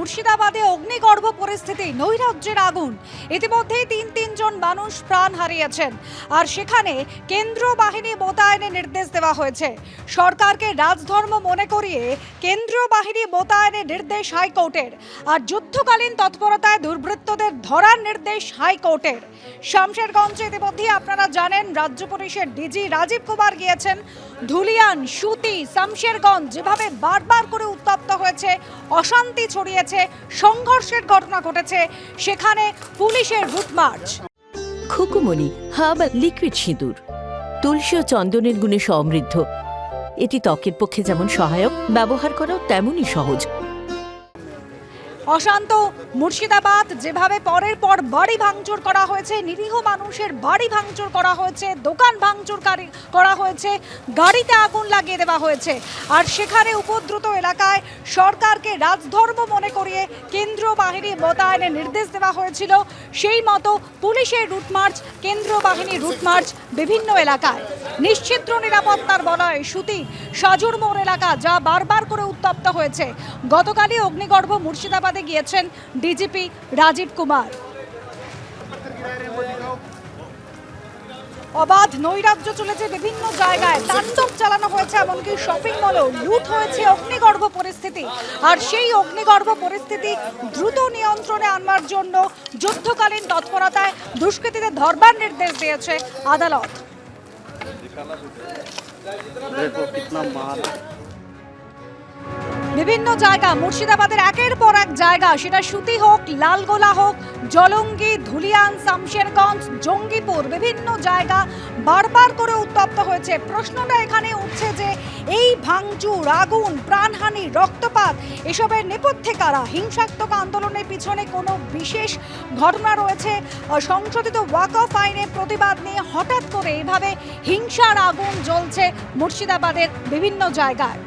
মুর্শিদাবাদে অগ্নিগর্ভ পরিস্থিতি, নৈরাজ্যের আগুন। ইতিমধ্যেই তিনজন মানুষ প্রাণ হারিয়েছেন। আর সেখানে কেন্দ্রীয় বাহিনী মোতায়েনের নির্দেশ দেওয়া হয়েছে। সরকারকে রাজধর্ম মনে করিয়ে কেন্দ্রীয় বাহিনী মোতায়েনের নির্দেশ হাইকোর্টের। আর যুদ্ধকালীন তৎপরতায় দুর্বৃত্তদের ধরার নির্দেশ হাইকোর্টের। শামশেরগঞ্জে ইতিমধ্যেই আপনারা জানেন রাজ্য পুলিশের ডিজি রাজীব কুমার গিয়েছেন। ধুলিয়ান, সুতি, শামশেরগঞ্জ যেভাবে বারবার করে উত্তপ্ত হয়েছে, অশান্তি ছড়িয়েছে, সংঘর্ষের ঘটনা ঘটেছে, সেখানে পুলিশের route march. Khukumoni herbal liquid সিঁদুর তুলসী ও চন্দনের গুণে সমৃদ্ধ। এটি ত্বকের পক্ষে যেমন সহায়ক, ব্যবহার করাও তেমনই সহজ। অশান্ত মুর্শিদাবাদ, যেভাবে পরের পর বাড়ি ভাঙচুর করা হয়েছে, নিরীহ মানুষের বাড়ি ভাঙচুর করা হয়েছে, দোকান ভাঙচুর করা হয়েছে, গাড়িতে আগুন লাগিয়ে দেওয়া হয়েছে। আর সেখানে উপদ্রুত এলাকায় সরকারকে রাজধর্ম মনে করিয়ে কেন্দ্রীয় বাহিনী মোতায়েনের নির্দেশ দেওয়া হয়েছিল। সেই মতো পুলিশের রুট মার্চ, কেন্দ্রীয় বাহিনীর রুট মার্চ বিভিন্ন এলাকায়। নিশ্চিদ্র নিরাপত্তার বলয়ে সুতি, সাজুর মোড় এলাকা যা বারবার করে উত্তপ্ত হয়েছে। গতকালই অগ্নিগর্ভ মুর্শিদাবাদে গিয়েছেন ডিজিপি রাজীব কুমার। অবাধ নৈরাজ্য চলেছে বিভিন্ন জায়গায়, তাণ্ডব চালানো হয়েছে, এমনকি শপিং মলেও লুট হয়েছে। অগ্নিগর্ভ পরিস্থিতি, আর সেই অগ্নিগর্ভ পরিস্থিতি দ্রুত নিয়ন্ত্রণে আনবার জন্য যুদ্ধকালীন তৎপরতায় দুষ্কৃতীদের ধরবার নির্দেশ দিয়েছে আদালত। বিভিন্ন জায়গা মুর্শিদাবাদের একের পর এক জায়গা, সেটা সুতি হোক, লালগোলা হোক, জলঙ্গি, ধুলিয়ান, শামশেরগঞ্জ, জঙ্গিপুর, বিভিন্ন জায়গা বারবার করে উত্তপ্ত হয়েছে। প্রশ্নটা এখানে উঠছে যে এই ভাঙচুর, আগুন, প্রাণহানি, রক্তপাত, এসবের নেপথ্যে কারা? হিংসাত্মক আন্দোলনের পিছনে কোনো বিশেষ ঘটনা রয়েছে? সংশোধিত ওয়াকফ আইনের প্রতিবাদ নিয়ে হঠাৎ করে এভাবে হিংসার আগুন জ্বলছে মুর্শিদাবাদের বিভিন্ন জায়গায়।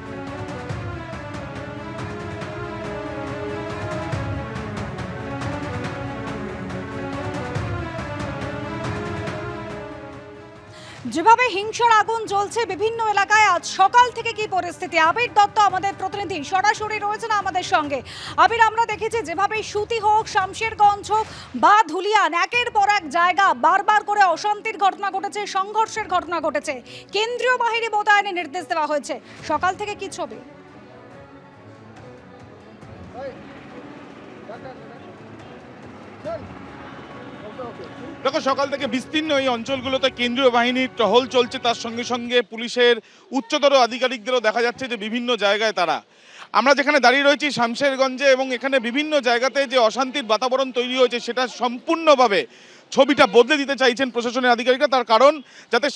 যেভাবে হিংসার আগুন জ্বলছে বিভিন্ন এলাকায়, আজ সকাল থেকে কি পরিস্থিতি? আবির দত্ত আমাদের প্রতিনিধি সরাসরি রয়েছেন আমাদের সঙ্গে। আবির, আমরা দেখেছি যেভাবে সুতি হোক, শামশেরগঞ্জ হোক বা ধুলিয়ান, একের পর এক জায়গা বারবার করে অশান্তির ঘটনা ঘটেছে, সংঘর্ষের ঘটনা ঘটেছে, কেন্দ্রীয় বাহিনী মোতায়েনের নির্দেশ দেওয়া হয়েছে। সকাল থেকে কি ছবি? দেখো, সকাল থেকে বিস্তীর্ণ এই অঞ্চলগুলোতে কেন্দ্রীয় বাহিনীর টহল চলছে, তার সঙ্গে সঙ্গে পুলিশের উচ্চতর আধিকারিকদেরও দেখা যাচ্ছে যে বিভিন্ন জায়গায় তারা। আমরা যেখানে দাঁড়িয়ে রয়েছি শামশেরগঞ্জে, এবং এখানে বিভিন্ন জায়গাতে যে অশান্তির বাতাবরণ তৈরি হয়েছে সেটা সম্পূর্ণভাবে ছবিটা বদলে দিতে চাইছেন প্রশাসনের আধিকারিকরা। তার কারণ যাতে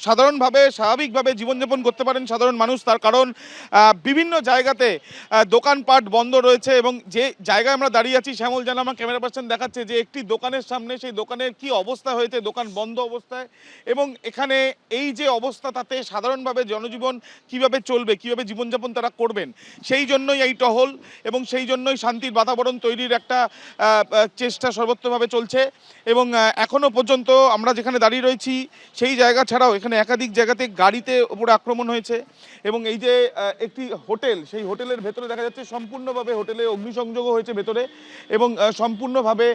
সাধারণভাবে স্বাভাবিকভাবে জীবনযাপন করতে পারেন সাধারণ মানুষ। তার কারণ বিভিন্ন জায়গাতে দোকানপাট বন্ধ রয়েছে, এবং যে জায়গায় আমরা দাঁড়িয়ে আছি, শ্যামল জানা আমার ক্যামেরা পার্সন দেখাচ্ছে যে একটি দোকানের সামনে, সেই দোকানের কি অবস্থা হয়েছে, দোকান বন্ধ অবস্থায়। এবং এখানে এই যে অবস্থা, তাতে সাধারণভাবে জনজীবন কিভাবে চলবে, কিভাবে জীবনযাপন তারা করবেন, সেই জন্যই এই টহল এবং সেই জন্যই শান্তির বাতাবরণ তৈরির একটা চেষ্টা সর্বত্রভাবে চলছে। এবং এখনো পর্যন্ত আমরা যেখানে দাঁড়িয়ে রয়েছি সেই জায়গা ছাড়াও এখানে একাধিক জায়গাতে গাড়িতে উপরে আক্রমণ হয়েছে। এবং এই যে একটি হোটেল, সেই হোটেলের ভেতরে দেখা যাচ্ছে সম্পূর্ণভাবে হোটেলে অগ্নিসংযোগও হয়েছে ভেতরে, এবং সম্পূর্ণভাবে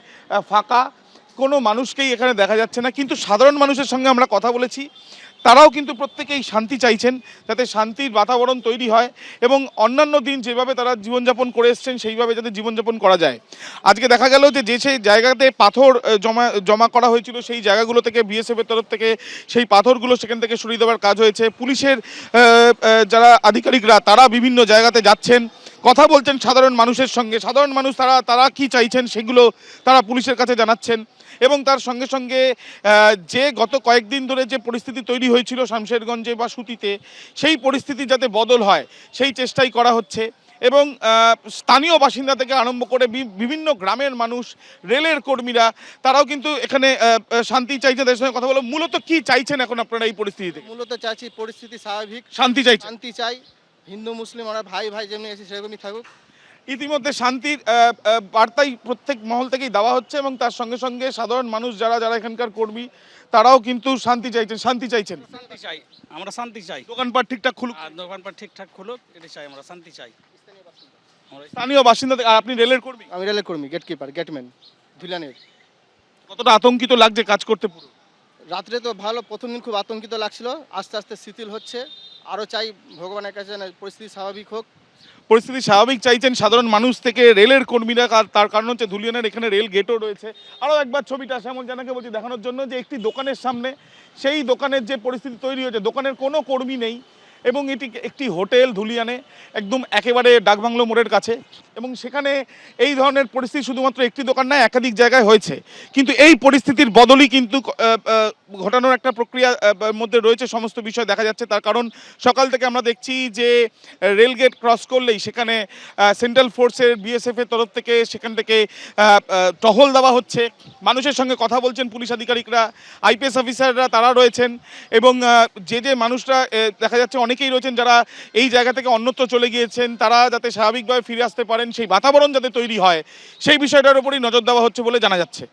ফাঁকা, কোনো মানুষকেই এখানে দেখা যাচ্ছে না। কিন্তু সাধারণ মানুষের সঙ্গে আমরা কথা বলেছি, তারাও কিন্তু প্রত্যেকেই শান্তি চাইছেন, যাতে শান্তির বাতাবরণ তৈরি হয় এবং অন্যান্য দিন যেভাবে তারা জীবনযাপন করে এসছেন সেইভাবে যাতে জীবনযাপন করা যায়। আজকে দেখা গেল যে সেই জায়গাতে পাথর জমা করা হয়েছিল, সেই জায়গাগুলো থেকে বিএসএফের তরফ থেকে সেই পাথরগুলো সেখান থেকে সরিয়ে দেওয়ার কাজ হয়েছে। পুলিশের যারা আধিকারিকরা তারা বিভিন্ন জায়গাতে যাচ্ছেন, কথা বলছেন সাধারণ মানুষের সঙ্গে। সাধারণ মানুষ তারা কি চাইছেন সেগুলো তারা পুলিশের কাছে জানাচ্ছেন। এবং তার সঙ্গে সঙ্গে যে গত কয়েকদিন ধরে যে পরিস্থিতি তৈরি হয়েছিল শামশেরগঞ্জে বা সুতিতে, সেই পরিস্থিতি যাতে বদল হয় সেই চেষ্টাই করা হচ্ছে। এবং স্থানীয় বাসিন্দা থেকে আরম্ভ করে বিভিন্ন গ্রামের মানুষ, রেলের কর্মীরা, তারাও কিন্তু এখানে শান্তি চাইছেন। তাদের সঙ্গে কথা বলো, মূলত কি চাইছেন এখন আপনারা এই পরিস্থিতিতে? মূলত চাইছি পরিস্থিতি স্বাভাবিক, শান্তি চাই। শান্তি চাই, হিন্দু মুসলিম আমরা ভাই ভাই যেমনি আছি সেরকমই থাকুক। ইতিমধ্যে শান্তির বার্তাই প্রত্যেক মহল থেকেই দেওয়া হচ্ছে, এবং তার সঙ্গে সঙ্গে সাধারণ মানুষ যারা এখানকার কর্মী তারাও কিন্তু শান্তি চাইছেন। শান্তি চাই, আমরা শান্তি চাই। দোকানপাট ঠিকঠাক খুলুক, দোকানপাট ঠিকঠাক খুলুক, এটা চাই, আমরা শান্তি চাই। স্থানীয় বাসিন্দা আর আপনি রেলের কর্মী, আমি রেলের কর্মী, গেট কিপার, গেটম্যান ধুলিয়ানের। কতটা আতঙ্কিত লাগছে কাজ করতে পুরো? রাত্রে তো ভালো, প্রথম দিন খুব আতঙ্কিত লাগছিল, আস্তে আস্তে শিথিল হচ্ছে। আরও চাই ভগবানের কাছে যেন পরিস্থিতি স্বাভাবিক হোক। পরিস্থিতি স্বাভাবিক চাইছেন সাধারণ মানুষ থেকে রেলের কর্মীরা, তার কারণ হচ্ছে ধুলিয়ানের এখানে রেল গেটও রয়েছে। আরও একবার ছবিটা শ্যামল জানাকে বলছি দেখানোর জন্য যে একটি দোকানের সামনে, সেই দোকানের যে পরিস্থিতি তৈরি হয়েছে, দোকানের কোনো কর্মী নেই এবং এটি একটি হোটেল ধুলিয়ানে, একদম একেবারে ডাকবাংলো মোড়ের কাছে, এবং সেখানে এই ধরনের পরিস্থিতি শুধুমাত্র একটি দোকান নয়, একাধিক জায়গায় হয়েছে। কিন্তু এই পরিস্থিতির বদলই কিন্তু ঘটানোর একটা প্রক্রিয়া মধ্যে রয়েছে সমস্ত বিষয় দেখা যাচ্ছে। তার কারণ সকাল থেকে আমরা দেখছি যে রেলগেট ক্রস করলেই সেখানে সেন্ট্রাল ফোর্সের বিএসএফ এর তরফ থেকে সেখান থেকে টহল দেওয়া হচ্ছে। মানুষের সঙ্গে কথা বলছেন পুলিশ আধিকারিকরা, আইপিএস অফিসাররা তারা রয়েছেন, এবং যে মানুষরা দেখা যাচ্ছে অনেকেই রয়েছেন যারা এই জায়গা থেকে অন্যত্র চলে গিয়েছেন, তারা যাতে স্বাভাবিকভাবে ফিরে আসতে পারেন, সেই বাতাবরণ যাতে তৈরি হয়, সেই বিষয়টার উপরই নজর দেওয়া হচ্ছে বলে জানা যাচ্ছে।